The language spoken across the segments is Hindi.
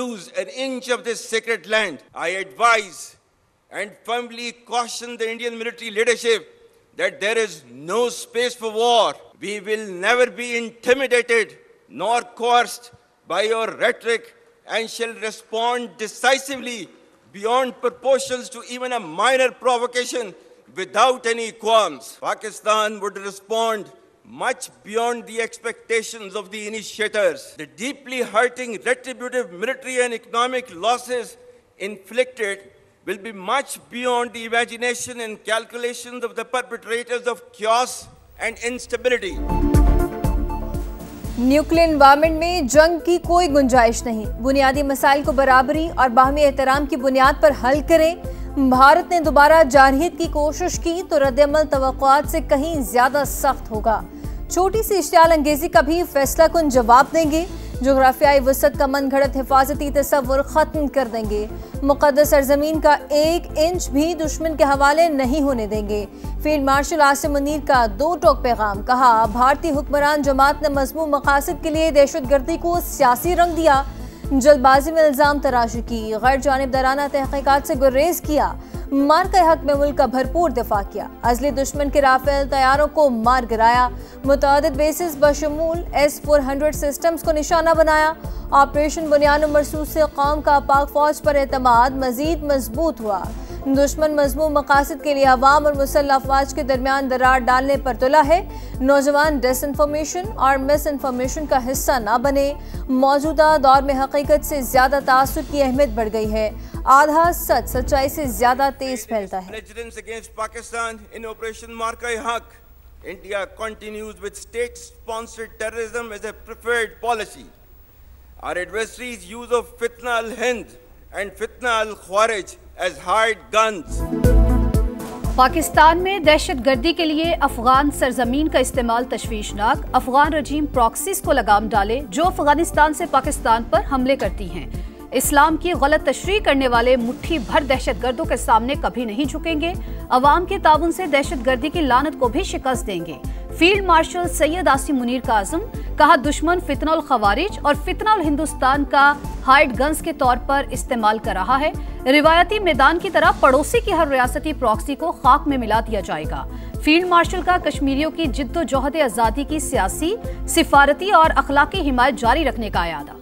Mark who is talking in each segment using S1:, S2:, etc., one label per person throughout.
S1: lose an inch of this sacred land. I advise and firmly caution the Indian military leadership that there is no space for war. We will never be intimidated nor coerced by your rhetoric and shall respond decisively beyond proportions to even a minor provocation without any qualms. Pakistan would respond much beyond the expectations of the initiators. The deeply hurting retributive military and economic losses inflicted will be much beyond the imagination and calculations of the perpetrators of chaos and instability.
S2: Nuclear environment में जंग की कोई गुंजाइश नहीं। बुनियादी मसाइल को बराबरी और बाहमी एहतराम की बुनियाद पर हल करें। भारत ने दोबारा जारहियत की कोशिश की तो रद्दअमल तवक्कुआत से कहीं ज्यादा सख्त होगा। छोटी सी इश्तियाल अंगेजी का भी फैसला कुन जवाब देंगे। जोग्राफियाई वसत का मन घड़त हिफाजती तस्वुर खत्म कर देंगे। मुक़द्दस सरजमीन का 1 इंच भी दुश्मन के हवाले नहीं होने देंगे। फील्ड मार्शल आसिम मुनीर का 2 टोक पैगाम। कहा, भारतीय हुक्मरान जमात ने मज़मूम मकासद के लिए दहशतगर्दी को सियासी रंग दिया। जल्दबाजी में इल्जाम तराशी की, गैर जानिबदाराना तहकीकात से गुरेज किया। मार के हक में मुल्क का भरपूर दिफा किया। अजली दुश्मन के राफेल तैयारों को मार गिराया। मुतअद्दिद बेसिस बशमूल S-400 सिस्टम्स को निशाना बनाया। ऑपरेशन बुनियाद मरसूद से कौम का पाक फौज पर एतमाद मजीद मजबूत हुआ। दुश्मन मजमूम मकासद के लिए अवाम और मुसल्लह अफवाज के दरमियान दरार डालने पर तुला है। नौजवान डिसइंफॉर्मेशन और मिस इन्फॉर्मेशन का हिस्सा न बने। मौजूदा दौर में हकीकत से ज्यादा तासुब की अहमियत बढ़ गई है। आधा सच सच्चाई से ज्यादा तेज फैलता है।
S1: India continues with state-sponsored terrorism as a preferred policy. Our adversaries' use of Fitna al-Hind and Fitna al-Khawarij as hired guns.
S3: Pakistan में दहशतगर्दी के लिए अफगान सरजमीन का इस्तेमाल तशवीशनाक। अफगान रजीम प्रॉक्सीज को लगाम डाले जो अफगानिस्तान से पाकिस्तान पर हमले करती हैं। इस्लाम की गलत तशरीह करने वाले मुट्ठी भर दहशतगर्दों के सामने कभी नहीं झुकेंगे। अवाम के ताउन से दहशतगर्दी की लानत को भी शिकस्त देंगे। फील्ड मार्शल सैयद आसिम मुनीर का आज़म। कहा, दुश्मन फितना उल खवारिज और फितना उल हिंदुस्तान का हाइड गन्स के तौर पर इस्तेमाल कर रहा है। रिवायती मैदान की तरह पड़ोसी की हर रियासती प्रॉक्सी को खाक में मिला दिया जाएगा। फील्ड मार्शल का कश्मीरियों की जिद्दोजहद आज़ादी की सियासी, सिफारती और अखलाकी हिमायत जारी रखने का अयादा।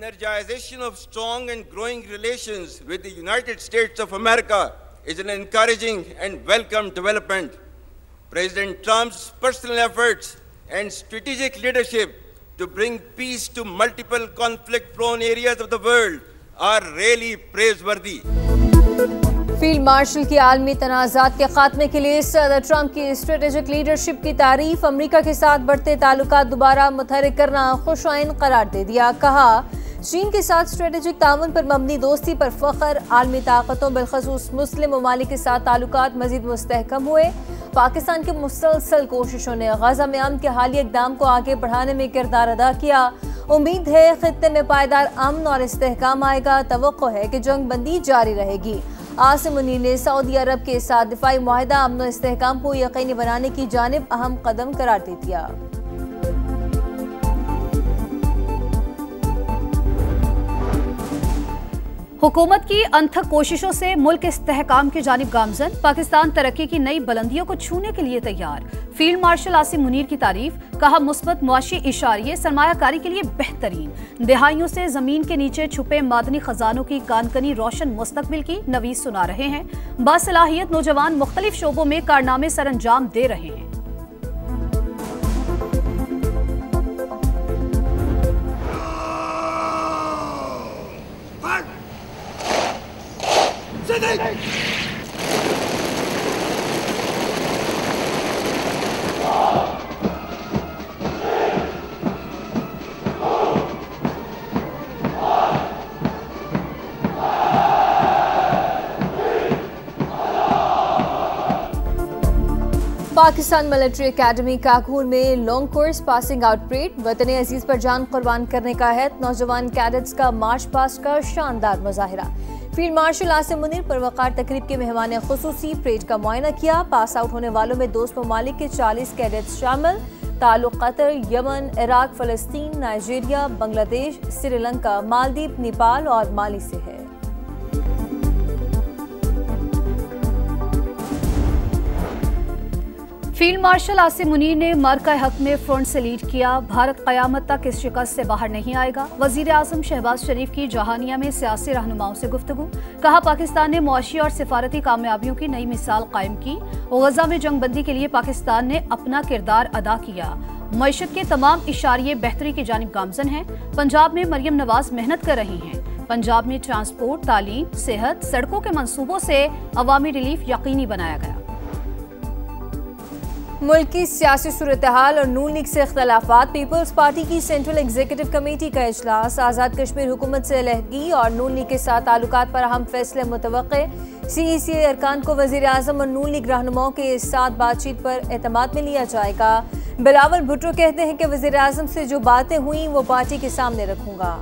S1: Energization of strong and growing relations with the United States of America is an encouraging and welcome development. President Trump's personal efforts and strategic leadership to bring peace to multiple conflict-prone areas of the world are really praiseworthy.
S2: Field marshal की आलमी तनाज़ात के खात्मे के लिए सदर ट्रंप की स्ट्रेटेजिक लीडरशिप की तारीफ। अमरीका के साथ बढ़ते ताल्लुकात दोबारा मुतहर्रिक करना खुशआइन करार दे दिया। कहा, चीन के साथ स्ट्रेटेजिक ताउन पर मबनी दोस्ती पर फख्र। आलमी ताकतों बिलखसूस मुस्लिम ममालिक के साथ ताल्लुकात मजीद मुस्तहकम हुए। पाकिस्तान की मुसलसल कोशिशों ने गजा में अमन के हालिया इक़दाम को आगे बढ़ाने में किरदार अदा किया। उम्मीद है खित्ते में पायदार अमन और इस्तेहकाम आएगा। तवक्को है कि जंग बंदी जारी रहेगी। आसिम मुनीर ने सऊदी अरब के साथ दिफाई मुआहिदा अमन और इस्तेहकाम को यकीनी बनाने की जानिब अहम कदम करार दे दिया।
S3: हुकूमत की अनथक कोशिशों से मुल्क इस्तेहकाम की जानिब गामजन। पाकिस्तान तरक्की की नई बुलंदियों को छूने के लिए तैयार। फील्ड मार्शल आसिम मुनीर की तारीफ। कहा, मुस्बत मुआशी इशारिये सरमायाकारी के लिए बेहतरीन। दहाइयों से जमीन के नीचे छुपे मादनी खजानों की कानकनी रोशन मुस्तकबिल की नवीद सुना रहे हैं। बासलाहियत नौजवान मुख्तलिफ शोबों में कारनामे सरअंजाम दे रहे हैं।
S2: पाकिस्तान मिलिट्री एकेडमी काकूर में long course passing out parade. वतन अजीज पर जान कुर्बान करने का है नौजवान कैडेट्स का मार्च पास्ट का शानदार मुजाहिरा। फील्ड मार्शल आसिम मुनीर पर वक़ार तकरीब के मेहमान खुसूसी परेड का मुआयना किया। पास आउट होने वालों में दोस्त ममालिक के 40 कैडेट्स शामिल। ताल्लुक Qatar, Yemen, Iraq, Palestine, Nigeria, Bangladesh, Sri Lanka, Maldives, Nepal और माली से है।
S3: फील्ड मार्शल आसिम मुनीर ने मर्ग का हक में फ्रंट से लीड किया। भारत कयामत तक इस शिकस्त से बाहर नहीं आएगा। वजीर आजम शहबाज शरीफ की जहानिया में सियासी रहनुमाओं से गुफ्तगू। कहा, पाकिस्तान ने मुआशी और सिफारती कामयाबियों की नई मिसाल कायम की। गजा में जंगबंदी के लिए पाकिस्तान ने अपना किरदार अदा किया। मईशत के तमाम इशारे बेहतरी की जानिब गामजन हैं। पंजाब में मरियम नवाज मेहनत कर रही हैं। पंजाब में ट्रांसपोर्ट, तालीम, सेहत, सड़कों के मंसूबों से अवामी रिलीफ यकीनी बनाया गया।
S2: मुल्क की सियासी सूरत-ए-हाल और नून लीग से इख्तलाफात। पीपल्स पार्टी की सेंट्रल एग्जीक्यूटिव कमेटी का इजलास। आज़ाद कश्मीर हुकूमत से अलहदगी और नून लीग के साथ ताल्लुकात पर अहम फैसले मुतवक्के। CECA अरकान को वजीर आजम और नून लीग रहनुमाओं के साथ बातचीत पर एतमाद में लिया जाएगा। बिलावल भुट्टो कहते हैं कि वजीर आजम से जो बातें हुई वो पार्टी के सामने रखूंगा।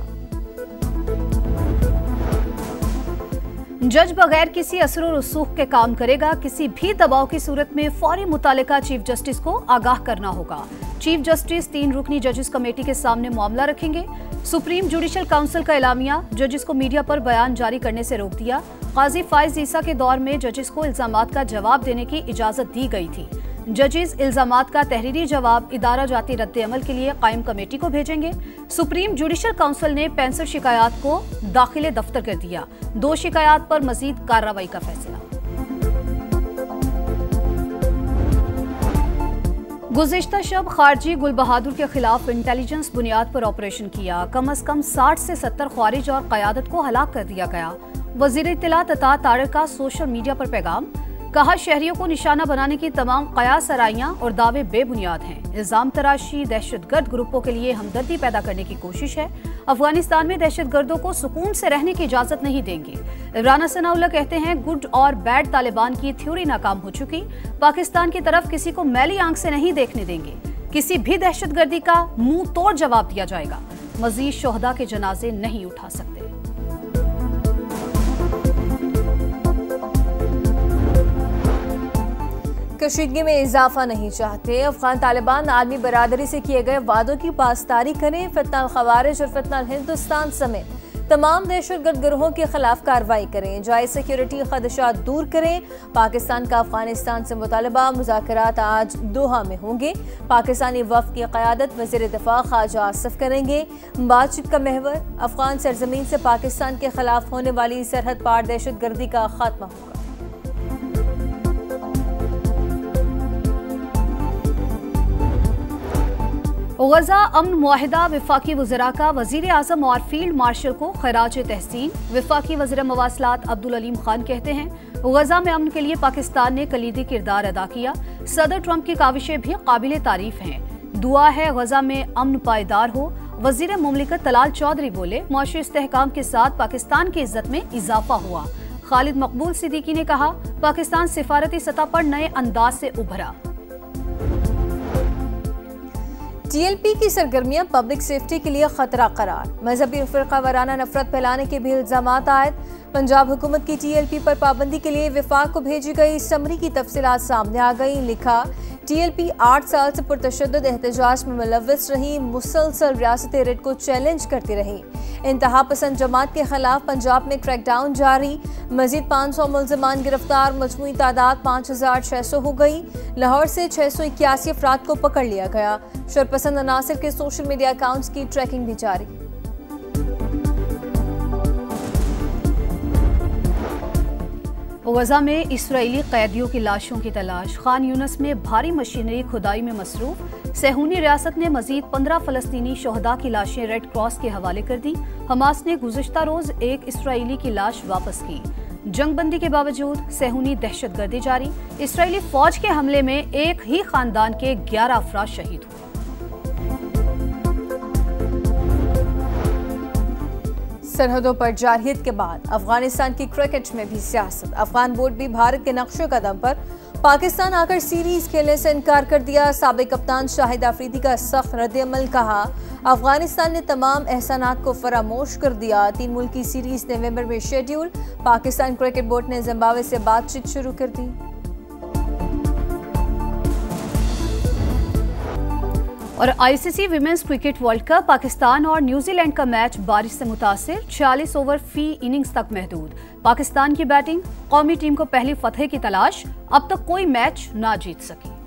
S3: जज बगैर किसी असर और रसूख के काम करेगा। किसी भी दबाव की सूरत में फौरी मुतालिका चीफ जस्टिस को आगाह करना होगा। चीफ जस्टिस 3 रुकनी जजेस कमेटी के सामने मामला रखेंगे। सुप्रीम जुडिशल काउंसिल का एलामिया, जजेस को मीडिया पर बयान जारी करने से रोक दिया। काजी फाइज ईसा के दौर में जजेस को इल्जामात का जवाब देने की इजाजत दी गई थी। जजेस इल्जामात का तहरीरी जवाब इदारा जाती रद्द-ए-अमल के लिए कायम कमेटी को भेजेंगे। सुप्रीम जुडिशल काउंसिल ने 65 शिकायत को दाखिले दफ्तर कर दिया। 2 शिकायत पर मजीद कार्रवाई का फैसला। गुज़िश्ता शब खारजी गुल बहादुर के खिलाफ इंटेलिजेंस बुनियाद पर ऑपरेशन किया। कम अज कम 60 से 70 ख्वारिज और क़यादत को हलाक कर दिया गया। वज़ीर इत्तलात अता तारिक का सोशल मीडिया पर पैगाम। कहा, शहरियों को निशाना बनाने की तमाम कयास सराइयां और दावे बेबुनियाद हैं। इल्जाम तराशी दहशतगर्द ग्रुपों के लिए हमदर्दी पैदा करने की कोशिश है। अफगानिस्तान में दहशतगर्दों को सुकून से रहने की इजाजत नहीं देंगे। राना सनाउल्लाह कहते हैं, गुड और बैड तालिबान की थ्योरी नाकाम हो चुकी। पाकिस्तान की तरफ किसी को मैली आंख से नहीं देखने देंगे। किसी भी दहशतगर्दी का मुंह तोड़ जवाब दिया जाएगा। मजीद शोहदा के जनाजे नहीं उठा सकते।
S2: कशीदगी में इजाफा नहीं चाहते। अफगान तालिबान आलमी बरादरी से किए गए वादों की पासदारी करें। फितना खवारिज और फितना हिंदुस्तान समेत तमाम दहशतगर्द गिरोहों के खिलाफ कार्रवाई करें। जायज सिक्योरिटी खदशात दूर करें। पाकिस्तान का अफगानिस्तान से मुतालबा मुज़ाकरात आज दोहा में होंगे। पाकिस्तानी वफ़द की क़यादत वज़ीर दिफ़ा ख्वाजा आसिफ करेंगे। बातचीत का महवर अफगान सरजमीन से पाकिस्तान के खिलाफ होने वाली सरहद पार दहशतगर्दी का खात्मा होगा।
S3: गजा अमन मुआहिदा वफाकी वज़रा का वज़ीर आज़म और फील्ड मार्शल को खराज तहसीन। वफाकी वज़ीर मवासलात अब्दुल अलीम खान कहते हैं, गजा में अमन के लिए पाकिस्तान ने कलीदी किरदार अदा किया। सदर ट्रंप की काविशें भी काबिल तारीफ हैं। दुआ है गजा में अमन पायदार हो। वज़ीर मुमलिकत तलाल चौधरी बोले, मुआशी इस्तेहकाम के साथ पाकिस्तान की इज्जत में इजाफा हुआ। खालिद मकबूल सिद्दीकी ने कहा, पाकिस्तान सिफारती सतह पर नए अंदाज से उभरा।
S2: TLP की सरगर्मियां पब्लिक सेफ्टी के लिए खतरा करार। मजहबी फ़िरका वाराना नफरत फैलाने के भी इल्जामात आयद। पंजाब हुकूमत की TLP पर पाबंदी के लिए विफाक को भेजी गई समरी की तफसीलात सामने आ गई। लिखा, TLP 8 साल से पुरतशद्दुद एहतजाज में मुलव्वस रही। मुसलसल रियासती रेड को चैलेंज करती रही। इंतहा पसंद जमात के खिलाफ पंजाब में क्रैकडाउन जारी। मजीद 500 मुल्ज़िमान गिरफ्तार। मजमूई तादाद 5600 हो गई। लाहौर से 681 अफराद को पकड़ लिया गया। शरपसंद अनासिर के सोशल मीडिया अकाउंट्स की ट्रैकिंग भी जारी।
S3: गजा में इसराइली कैदियों की लाशों की तलाश। खान यूनस में भारी मशीनरी खुदाई में मसरूफ। सेहूनी रियासत ने मजीद 15 फलस्तीनी शोहदा की लाशें रेड क्रॉस के हवाले कर दी। हमास ने गुज़िश्ता रोज एक इसराइली की लाश वापस की। जंगबंदी के बावजूद सेहूनी दहशतगर्दी जारी। इसराइली फौज के हमले में एक ही खानदान के 11 अफराद शहीद हुए।
S2: सरहदों पर जारहियत के बाद अफगानिस्तान की क्रिकेट में भी सियासत। अफगान बोर्ड भी भारत के नक्शे कदम पर पाकिस्तान आकर सीरीज खेलने से इनकार कर दिया। साबिक कप्तान शाहिद अफरीदी का सख्त रद्द-ए-अमल। कहा, अफगानिस्तान ने तमाम एहसानात को फरामोश कर दिया। 3 मुल्की सीरीज नवंबर में शेड्यूल। पाकिस्तान क्रिकेट बोर्ड ने जिम्बाब्वे से बातचीत शुरू कर दी।
S3: और ICC women's cricket world cup Pakistan और न्यूजीलैंड का मैच बारिश से मुतासिर, 46 ओवर फी इनिंग्स तक महदूद। पाकिस्तान की बैटिंग, कौमी टीम को पहली फतह की तलाश, अब तक कोई मैच ना जीत सकी।